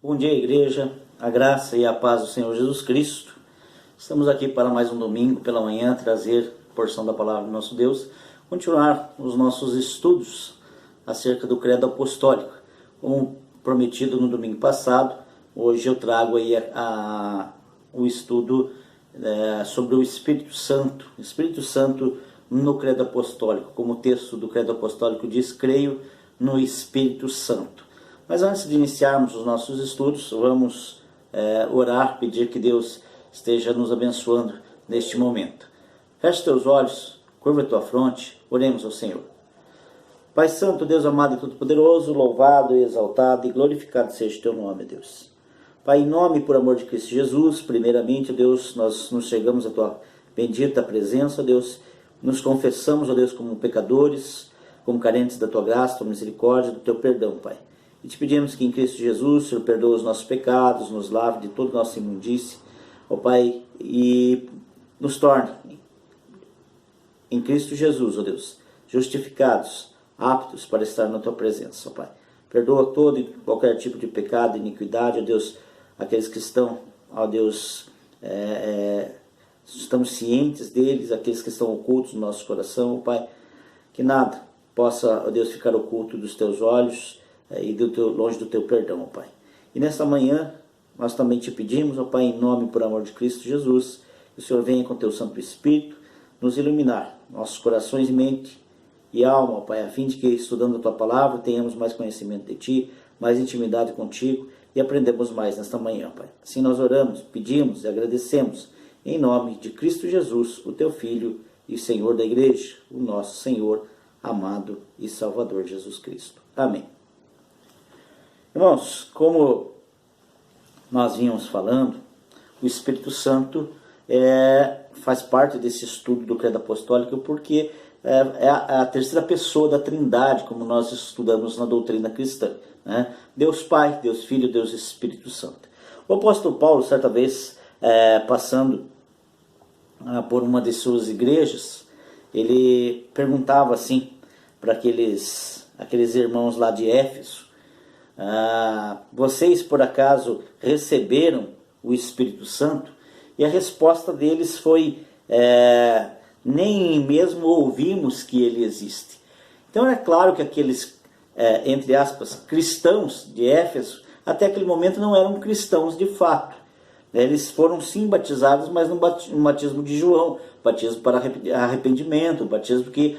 Bom dia, igreja, a graça e a paz do Senhor Jesus Cristo. Estamos aqui para mais um domingo pela manhã, trazer porção da palavra do nosso Deus, continuar os nossos estudos acerca do credo apostólico. Como prometido no domingo passado, hoje eu trago aí o estudo sobre o Espírito Santo no credo apostólico. Como o texto do credo apostólico diz, creio no Espírito Santo. Mas antes de iniciarmos os nossos estudos, vamos orar, pedir que Deus esteja nos abençoando neste momento. Feche teus olhos, curva a tua fronte, oremos ao Senhor. Pai Santo, Deus amado e todo-poderoso, louvado, exaltado e glorificado seja o teu nome, Deus. Pai, em nome e por amor de Cristo Jesus, primeiramente, Deus, nós nos chegamos à tua bendita presença, Deus, nos confessamos, ó Deus, como pecadores, como carentes da tua graça, da tua misericórdia, do teu perdão, Pai. E te pedimos que em Cristo Jesus o Senhor perdoe os nossos pecados, nos lave de toda nossa imundície, ó Pai, e nos torne em Cristo Jesus, ó Deus, justificados, aptos para estar na tua presença, ó Pai. Perdoa todo e qualquer tipo de pecado, iniquidade, ó Deus, aqueles que estão, ó Deus, estamos cientes deles, aqueles que estão ocultos no nosso coração, ó Pai, que nada possa, ó Deus, ficar oculto dos teus olhos, e longe do teu perdão, ó Pai. E nesta manhã, nós também te pedimos, ó Pai, em nome e por amor de Cristo Jesus, que o Senhor venha com teu Santo Espírito nos iluminar, nossos corações e mente e alma, ó Pai, a fim de que, estudando a tua palavra, tenhamos mais conhecimento de ti, mais intimidade contigo e aprendemos mais nesta manhã, ó Pai. Assim nós oramos, pedimos e agradecemos, em nome de Cristo Jesus, o teu Filho e Senhor da igreja, o nosso Senhor, amado e Salvador Jesus Cristo. Amém. Irmãos, como nós vínhamos falando, o Espírito Santo faz parte desse estudo do credo apostólico porque é a terceira pessoa da Trindade, como nós estudamos na doutrina cristã, né? Deus Pai, Deus Filho, Deus Espírito Santo. O apóstolo Paulo, certa vez, passando por uma de suas igrejas, ele perguntava assim para aqueles irmãos lá de Éfeso: vocês por acaso receberam o Espírito Santo? E a resposta deles foi: nem mesmo ouvimos que ele existe. Então é claro que aqueles, entre aspas, cristãos de Éfeso, até aquele momento não eram cristãos de fato. Eles foram sim batizados, mas no batismo de João, batismo para arrependimento, batismo que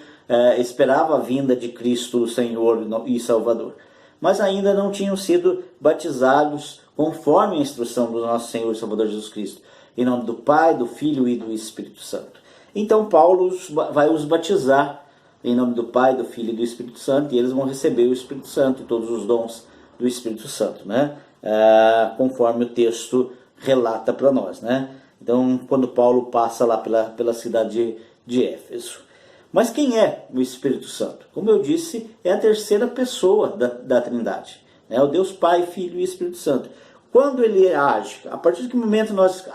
esperava a vinda de Cristo, o Senhor e Salvador. Mas ainda não tinham sido batizados conforme a instrução do nosso Senhor e Salvador Jesus Cristo, em nome do Pai, do Filho e do Espírito Santo. Então Paulo vai os batizar em nome do Pai, do Filho e do Espírito Santo, e eles vão receber o Espírito Santo e todos os dons do Espírito Santo, né? Conforme o texto relata para nós, né? Então, quando Paulo passa lá pela cidade de Éfeso. Mas quem é o Espírito Santo? Como eu disse, é a terceira pessoa da Trindade. É o Deus Pai, Filho e Espírito Santo. Quando ele age, a partir de que momento nós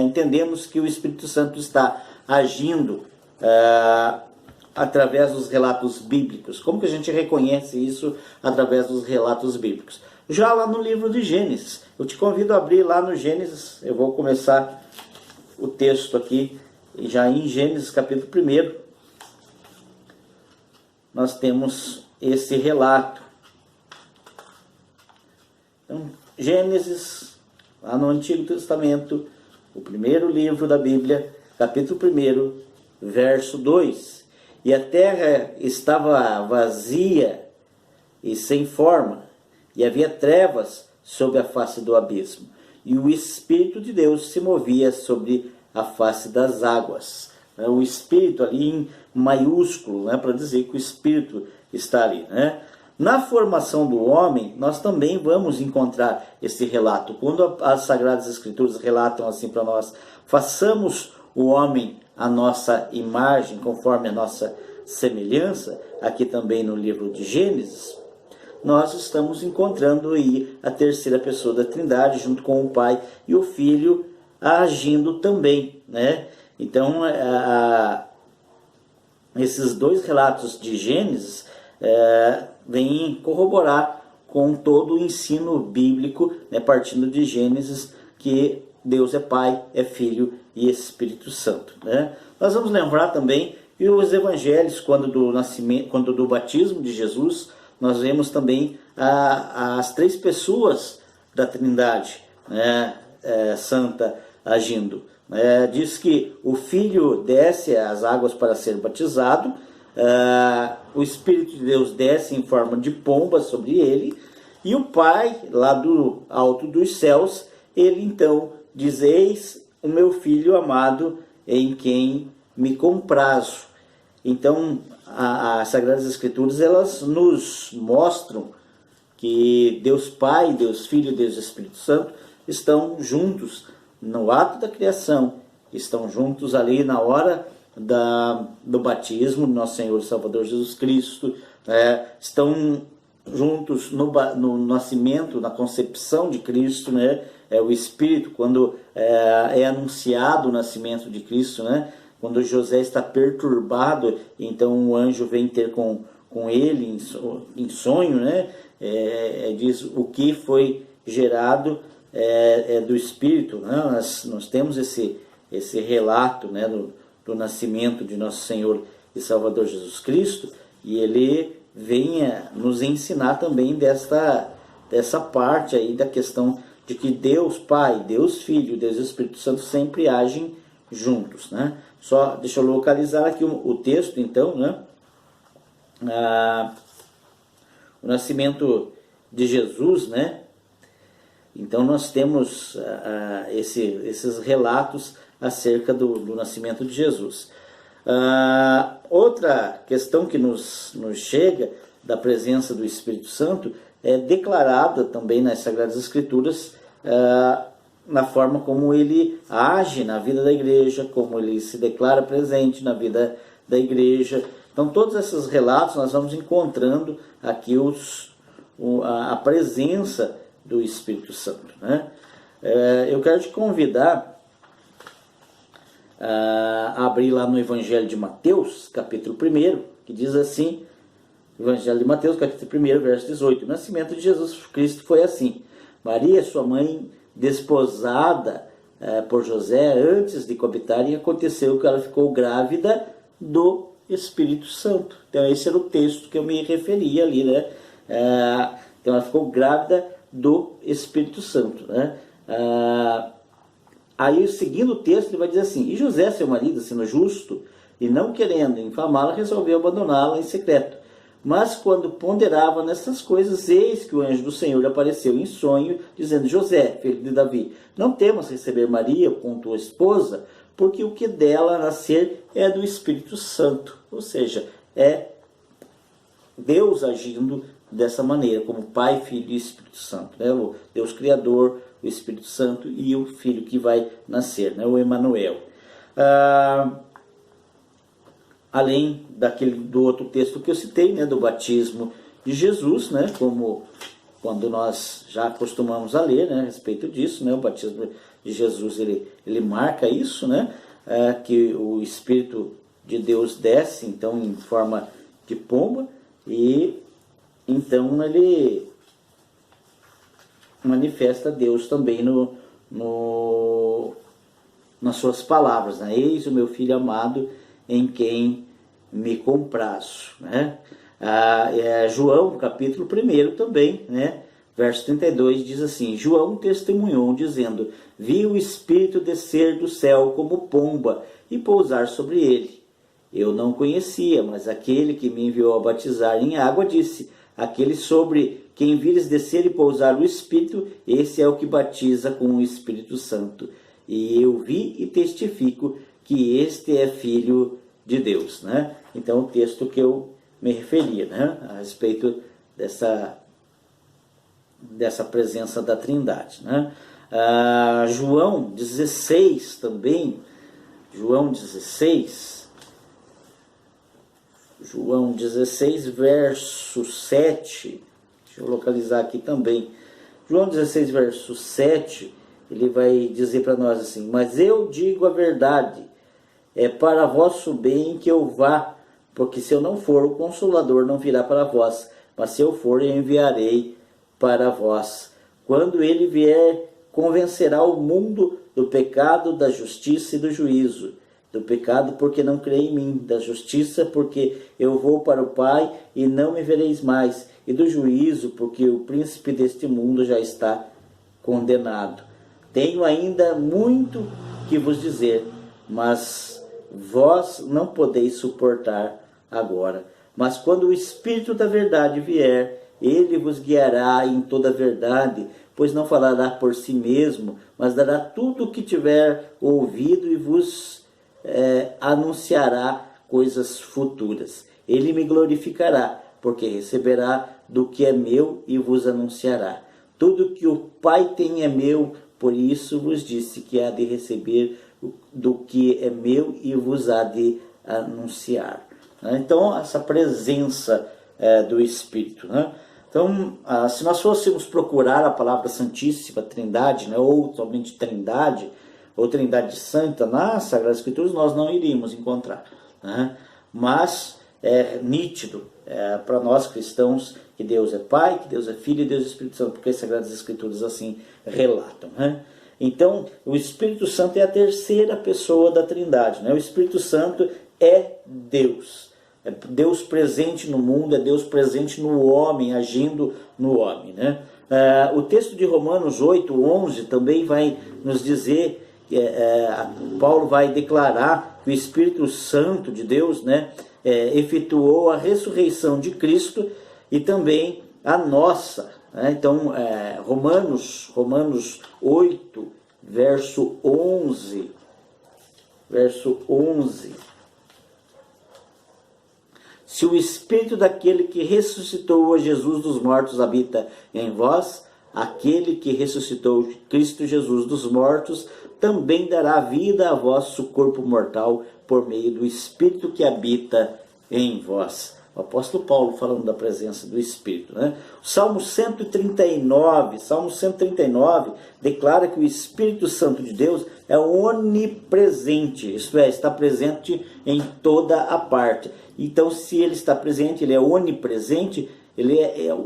entendemos que o Espírito Santo está agindo através dos relatos bíblicos? Como que a gente reconhece isso através dos relatos bíblicos? Já lá no livro de Gênesis. Eu te convido a abrir lá no Gênesis. Eu vou começar o texto aqui, já em Gênesis capítulo 1. Nós temos esse relato. Então, Gênesis, lá no Antigo Testamento, o primeiro livro da Bíblia, capítulo 1, verso 2. E a terra estava vazia e sem forma, e havia trevas sobre a face do abismo, e o Espírito de Deus se movia sobre a face das águas. O Espírito ali em maiúsculo, né, para dizer que o Espírito está ali, né? Na formação do homem, nós também vamos encontrar esse relato. Quando as Sagradas Escrituras relatam assim para nós: façamos o homem a nossa imagem, conforme a nossa semelhança, aqui também no livro de Gênesis, nós estamos encontrando aí a terceira pessoa da Trindade, junto com o Pai e o Filho, agindo também, né? Então, esses dois relatos de Gênesis vêm corroborar com todo o ensino bíblico, né, partindo de Gênesis, que Deus é Pai, é Filho e Espírito Santo, né? Nós vamos lembrar também que os evangelhos, quando do batismo de Jesus, nós vemos também as três pessoas da Trindade, né, Santa agindo. Diz que o Filho desce às águas para ser batizado, o Espírito de Deus desce em forma de pomba sobre ele, e o Pai, lá do alto dos céus, ele então diz: eis o meu Filho amado, em quem me comprazo. Então, as Sagradas Escrituras, elas nos mostram que Deus Pai, Deus Filho e Deus Espírito Santo estão juntos no ato da criação, estão juntos ali na hora do batismo do nosso Senhor e Salvador Jesus Cristo, estão juntos no nascimento, na concepção de Cristo, né? O Espírito, quando é anunciado o nascimento de Cristo, né? Quando José está perturbado, então o anjo vem ter com ele em sonho, né? Diz o que foi gerado do Espírito, né? Nós temos esse relato, né, do nascimento de nosso Senhor e Salvador Jesus Cristo, e ele venha nos ensinar também dessa parte aí da questão de que Deus Pai, Deus Filho, Deus Espírito Santo sempre agem juntos, né? Só deixa eu localizar aqui o texto, então, né? O nascimento de Jesus, né? Então nós temos esses relatos acerca do nascimento de Jesus. Outra questão que nos chega da presença do Espírito Santo é declarada também nas Sagradas Escrituras, na forma como ele age na vida da igreja, como ele se declara presente na vida da igreja. Então todos esses relatos nós vamos encontrando aqui a presença do Espírito Santo, né? Eu quero te convidar a abrir lá no Evangelho de Mateus, capítulo 1, que diz assim, Evangelho de Mateus, capítulo 1, verso 18: o nascimento de Jesus Cristo foi assim: Maria, sua mãe, desposada por José, antes de coabitarem, aconteceu que ela ficou grávida do Espírito Santo. Então esse era o texto que eu me referia ali, né? Então ela ficou grávida do Espírito Santo, né? Aí, seguindo o texto, ele vai dizer assim: e José, seu marido, sendo justo e não querendo infamá-la, resolveu abandoná-la em secreto. Mas quando ponderava nessas coisas, eis que o anjo do Senhor apareceu em sonho, dizendo: José, filho de Davi, não temas receber Maria como tua esposa, porque o que dela nascer é do Espírito Santo. Ou seja, é Deus agindo dessa maneira, como Pai, Filho e Espírito Santo, né? O Deus Criador, o Espírito Santo e o Filho que vai nascer, né? O Emanuel. Além do outro texto que eu citei, né? Do batismo de Jesus, né? Como quando nós já acostumamos a ler, né? A respeito disso, né? O batismo de Jesus, ele marca isso, né? Que o Espírito de Deus desce, então, em forma de pomba, e então ele manifesta Deus também nas suas palavras, né? Eis o meu filho amado, em quem me comprazo, né? João, capítulo 1 também, né? Verso 32 diz assim: João testemunhou, dizendo: vi o Espírito descer do céu como pomba e pousar sobre ele. Eu não conhecia, mas aquele que me enviou a batizar em água disse: aquele sobre quem vires descer e pousar o Espírito, esse é o que batiza com o Espírito Santo. E eu vi e testifico que este é Filho de Deus, né? Então, o texto que eu me referia, né? A respeito dessa presença da Trindade, né? João 16 também, João 16, verso 7, deixa eu localizar aqui também. João 16, verso 7, ele vai dizer para nós assim: mas eu digo a verdade, é para vosso bem que eu vá, porque se eu não for, o Consolador não virá para vós, mas se eu for, eu enviarei para vós. Quando ele vier, convencerá o mundo do pecado, da justiça e do juízo. Do pecado, porque não crê em mim; da justiça, porque eu vou para o Pai e não me vereis mais; e do juízo, porque o príncipe deste mundo já está condenado. Tenho ainda muito que vos dizer, mas vós não podeis suportar agora. Mas quando o Espírito da verdade vier, ele vos guiará em toda a verdade, pois não falará por si mesmo, mas dará tudo o que tiver ouvido e vos anunciará coisas futuras. Ele me glorificará, porque receberá do que é meu e vos anunciará. Tudo que o Pai tem é meu, por isso vos disse que há de receber do que é meu e vos há de anunciar. Então, essa presença do Espírito. Então, se nós fôssemos procurar a palavra Santíssima Trindade, ou somente Trindade, ou Trindade Santa nas Sagradas Escrituras, nós não iríamos encontrar. Mas é nítido para nós cristãos que Deus é Pai, que Deus é Filho e Deus é Espírito Santo, porque as Sagradas Escrituras assim relatam. Então, o Espírito Santo é a terceira pessoa da Trindade. O Espírito Santo é Deus. É Deus presente no mundo, é Deus presente no homem, agindo no homem. O texto de Romanos 8:11 também vai nos dizer, Paulo vai declarar que o Espírito Santo de Deus efetuou a ressurreição de Cristo e também a nossa. Então, Romanos 8, verso 11. Se o Espírito daquele que ressuscitou a Jesus dos mortos habita em vós, aquele que ressuscitou Cristo Jesus dos mortos também dará vida a vosso corpo mortal por meio do Espírito que habita em vós. O apóstolo Paulo falando da presença do Espírito. O Salmo 139 declara que o Espírito Santo de Deus é onipresente, isto é, está presente em toda a parte. Então, se ele está presente, ele é onipresente,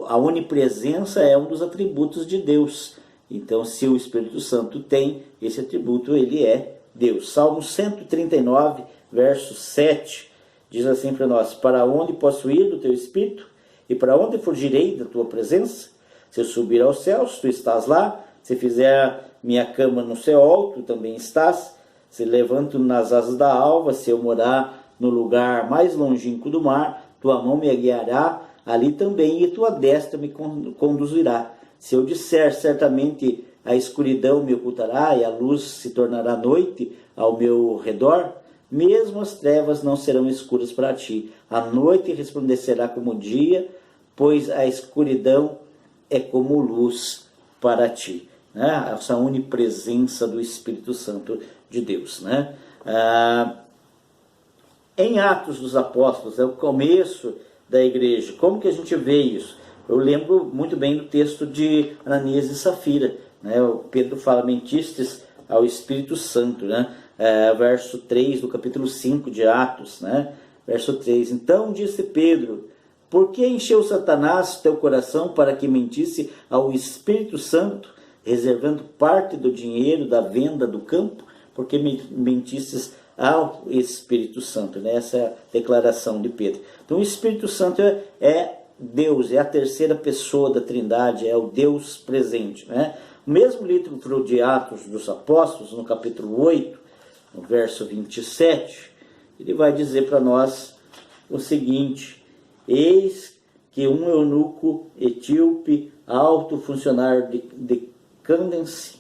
a onipresença é um dos atributos de Deus. Então, se o Espírito Santo tem esse atributo, ele é Deus. Salmo 139, verso 7, diz assim para nós: para onde posso ir do teu Espírito? E para onde fugirei da tua presença? Se eu subir aos céus, tu estás lá. Se fizer minha cama no Seol, tu também estás. Se levanto nas asas da alva, se eu morar no lugar mais longínquo do mar, tua mão me guiará ali também, e tua destra me conduzirá. Se eu disser, certamente a escuridão me ocultará, e a luz se tornará noite ao meu redor, mesmo as trevas não serão escuras para ti. A noite resplandecerá como o dia, pois a escuridão é como luz para ti. Essa onipresença do Espírito Santo de Deus. Em Atos dos Apóstolos, é o começo da igreja. Como que a gente vê isso? Eu lembro muito bem do texto de Ananias e Safira. O Pedro fala: mentistes ao Espírito Santo. Verso 3 do capítulo 5 de Atos. Verso 3. Então disse Pedro: por que encheu Satanás teu coração para que mentisse ao Espírito Santo, reservando parte do dinheiro da venda do campo? Porque mentistes ao Espírito Santo. Essa é a declaração de Pedro. Então o Espírito Santo é Deus, é a terceira pessoa da Trindade, é o Deus presente. O mesmo livro de Atos dos Apóstolos, no capítulo 8, no verso 27, ele vai dizer para nós o seguinte: eis que um eunuco etíope, alto funcionário de Cândace,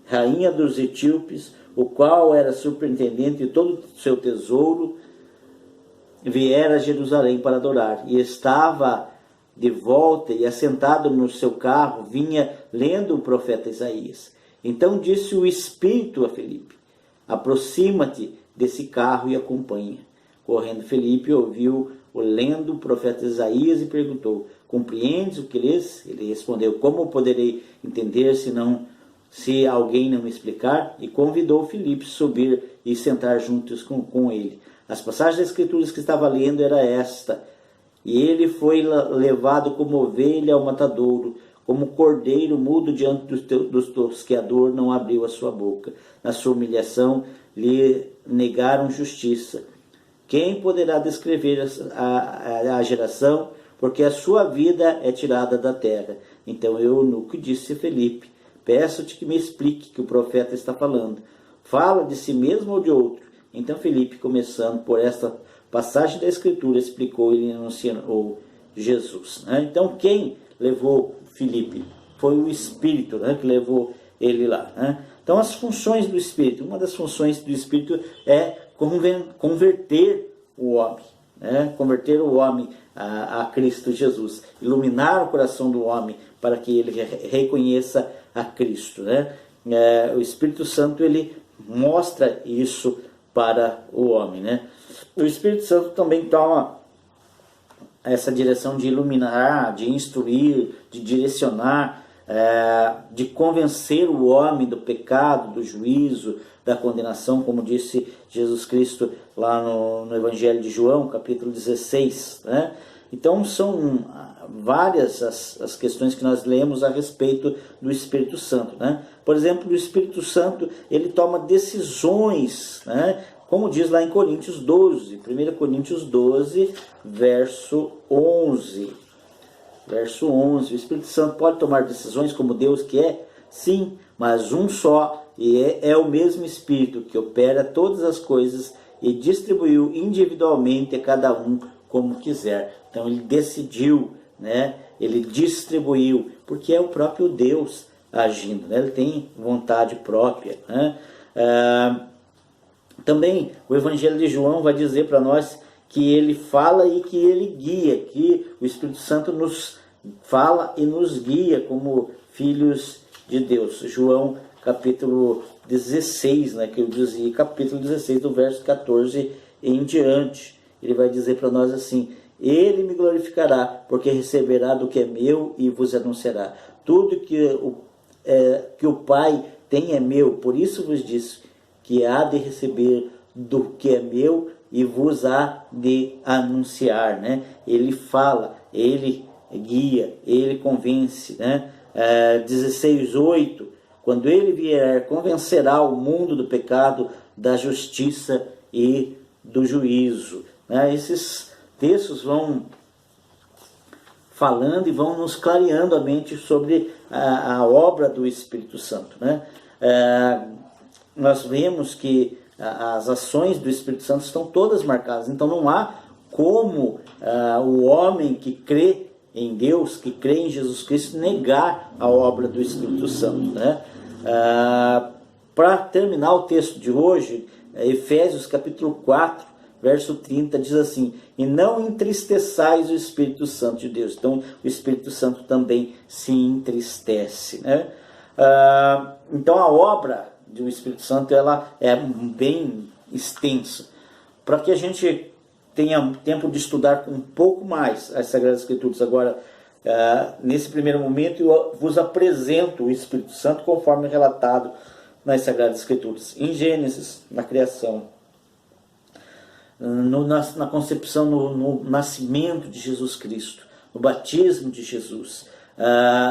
rainha dos etíopes, o qual era superintendente de todo o seu tesouro, viera a Jerusalém para adorar, e estava de volta e assentado no seu carro, vinha lendo o profeta Isaías. Então disse o Espírito a Felipe: aproxima-te desse carro e acompanha. Correndo Felipe, ouviu-o lendo o profeta Isaías e perguntou: compreendes o que lês? Ele respondeu: como poderei entender se alguém não me explicar? E convidou Filipe a subir e sentar juntos com ele. As passagens das Escrituras que estava lendo era esta: e ele foi levado como ovelha ao matadouro, como cordeiro mudo diante do tosqueador, não abriu a sua boca. Na sua humilhação lhe negaram justiça. Quem poderá descrever a geração? Porque a sua vida é tirada da terra. Então o eunuco disse a Felipe: peço-te que me explique que o profeta está falando. Fala de si mesmo ou de outro? Então Felipe, começando por esta passagem da Escritura, explicou e anunciou Jesus. Então quem levou Felipe? Foi o Espírito, que levou ele lá. Então as funções do Espírito, uma das funções do Espírito é converter o homem. Converter o homem a Cristo Jesus, iluminar o coração do homem para que ele reconheça a Cristo. O Espírito Santo, ele mostra isso para o homem. O Espírito Santo também toma essa direção de iluminar, de instruir, de direcionar, de convencer o homem do pecado, do juízo, da condenação, como disse Jesus Cristo lá no Evangelho de João, capítulo 16. Então são várias as questões que nós lemos a respeito do Espírito Santo. Por exemplo, o Espírito Santo, ele toma decisões, como diz lá em Coríntios 12, 1 Coríntios 12, verso 11. Verso 11, o Espírito Santo pode tomar decisões como Deus quer? Sim, mas um só, e é o mesmo Espírito que opera todas as coisas e distribuiu individualmente a cada um como quiser. Então ele decidiu, ele distribuiu, porque é o próprio Deus agindo, ele tem vontade própria. Também o Evangelho de João vai dizer para nós que ele fala e que ele guia, que o Espírito Santo nos fala e nos guia como filhos de Deus. João capítulo 16, que eu dizia, capítulo 16, do verso 14 em diante. Ele vai dizer para nós assim: ele me glorificará, porque receberá do que é meu e vos anunciará. Tudo que o Pai tem é meu, por isso vos disse que há de receber do que é meu e vos há de anunciar. Ele fala, ele guia, ele convence. 16:8, quando ele vier, convencerá o mundo do pecado, da justiça e do juízo. Esses textos vão falando e vão nos clareando a mente sobre a obra do Espírito Santo. Nós vemos que as ações do Espírito Santo estão todas marcadas, então não há como o homem que crê em Deus, que crê em Jesus Cristo, negar a obra do Espírito Santo. Para terminar o texto de hoje, Efésios capítulo 4, verso 30, diz assim: e não entristeçais o Espírito Santo de Deus. Então o Espírito Santo também se entristece. Então a obra do Espírito Santo, ela é bem extensa. Para que a gente tenha tempo de estudar um pouco mais as Sagradas Escrituras, agora, nesse primeiro momento, eu vos apresento o Espírito Santo conforme relatado nas Sagradas Escrituras. Em Gênesis, na criação, na concepção, no nascimento de Jesus Cristo, no batismo de Jesus,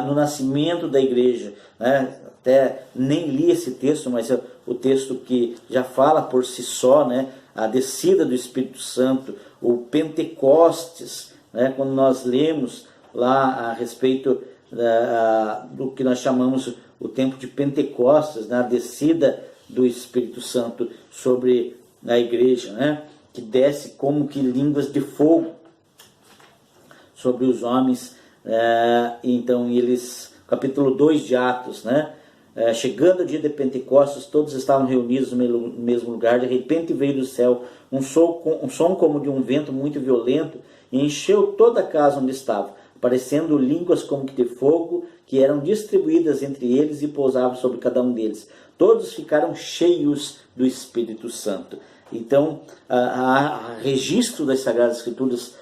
no nascimento da igreja. Até nem li esse texto, mas é o texto que já fala por si só, a descida do Espírito Santo, o Pentecostes, quando nós lemos lá a respeito do que nós chamamos o tempo de Pentecostes, a descida do Espírito Santo sobre a igreja, que desce como que línguas de fogo sobre os homens. Então eles, capítulo 2 de Atos, chegando o dia de Pentecostes, todos estavam reunidos no mesmo lugar. De repente veio do céu um som como de um vento muito violento e encheu toda a casa onde estavam, aparecendo línguas como que de fogo, que eram distribuídas entre eles e pousavam sobre cada um deles. Todos ficaram cheios do Espírito Santo. Então, há registro das Sagradas Escrituras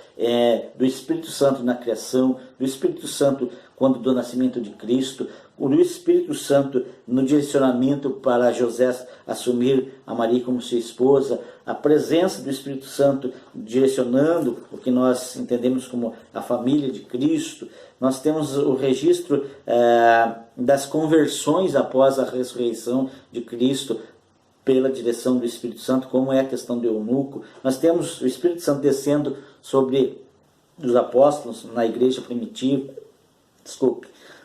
do Espírito Santo na criação, do Espírito Santo quando do nascimento de Cristo, o do Espírito Santo no direcionamento para José assumir a Maria como sua esposa, a presença do Espírito Santo direcionando o que nós entendemos como a família de Cristo. Nós temos o registro das conversões após a ressurreição de Cristo pela direção do Espírito Santo, como é a questão do eunuco. Nós temos o Espírito Santo descendo sobre os apóstolos na igreja primitiva.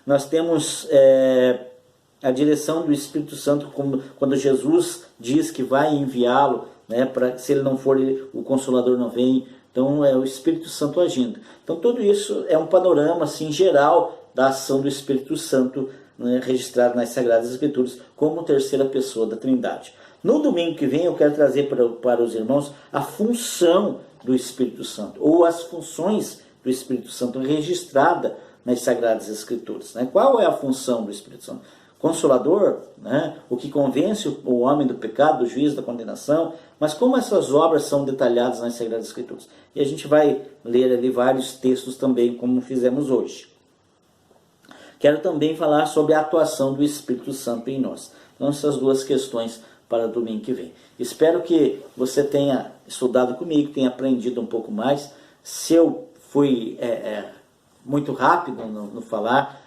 Nós temos a direção do Espírito Santo quando Jesus diz que vai enviá-lo, né, se ele não for, o Consolador não vem. Então é o Espírito Santo agindo. Então tudo isso é um panorama assim, geral da ação do Espírito Santo, né, registrado nas Sagradas Escrituras como terceira pessoa da Trindade. No domingo que vem eu quero trazer para os irmãos a função do Espírito Santo, ou as funções do Espírito Santo registrada nas Sagradas Escrituras. Né? Qual é a função do Espírito Santo? Consolador, né? O que convence o homem do pecado, do juízo, da condenação. Mas como essas obras são detalhadas nas Sagradas Escrituras? E a gente vai ler ali vários textos também, como fizemos hoje. Quero também falar sobre a atuação do Espírito Santo em nós. Então essas duas questões para o domingo que vem. Espero que você tenha estudado comigo, tenha aprendido um pouco mais. Se eu fui muito rápido no falar,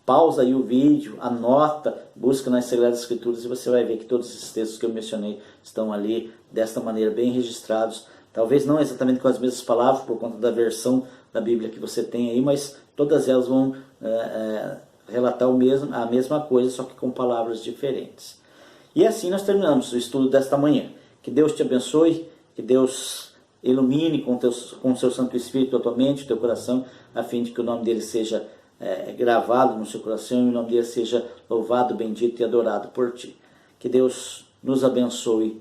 pausa aí o vídeo, anota, busca nas Sagradas Escrituras e você vai ver que todos esses textos que eu mencionei estão ali desta maneira, bem registrados. Talvez não exatamente com as mesmas palavras, por conta da versão da Bíblia que você tem aí, mas todas elas vão relatar a mesma coisa, só que com palavras diferentes. E assim nós terminamos o estudo desta manhã. Que Deus te abençoe, que Deus ilumine com o seu Santo Espírito a tua mente, o teu coração, a fim de que o nome dele seja gravado no seu coração e o nome dele seja louvado, bendito e adorado por ti. Que Deus nos abençoe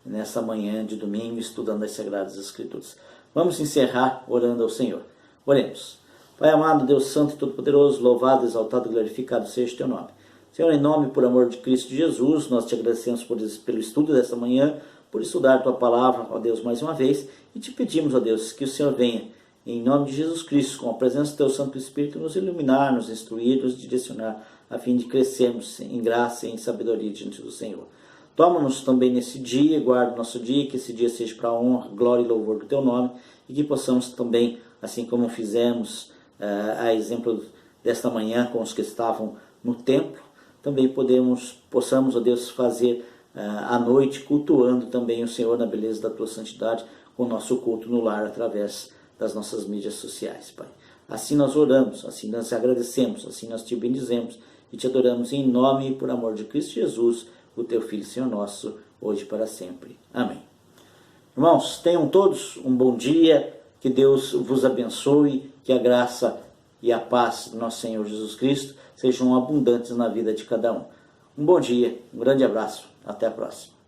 nessa manhã de domingo, estudando as Sagradas Escrituras. Vamos encerrar orando ao Senhor. Oremos. Pai amado, Deus Santo e Todo-Poderoso, louvado, exaltado e glorificado seja o teu nome. Senhor, em nome e por amor de Cristo Jesus, nós te agradecemos pelo estudo dessa manhã, por estudar a tua palavra, ó Deus, mais uma vez, e te pedimos, ó Deus, que o Senhor venha, em nome de Jesus Cristo, com a presença do teu Santo Espírito, nos iluminar, nos instruir, nos direcionar, a fim de crescermos em graça e em sabedoria diante do Senhor. Toma-nos também nesse dia, guarda o nosso dia, que esse dia seja para a honra, glória e louvor do teu nome, e que possamos também, assim como fizemos a exemplo desta manhã com os que estavam no templo, também possamos, ó Deus, fazer à noite, cultuando também o Senhor na beleza da tua santidade, com o nosso culto no lar, através das nossas mídias sociais, Pai. Assim nós oramos, assim nós agradecemos, assim nós te bendizemos e te adoramos em nome e por amor de Cristo Jesus, o teu Filho, Senhor nosso, hoje e para sempre. Amém. Irmãos, tenham todos um bom dia, que Deus vos abençoe, que a graça e a paz do nosso Senhor Jesus Cristo sejam abundantes na vida de cada um. Um bom dia, um grande abraço, até a próxima.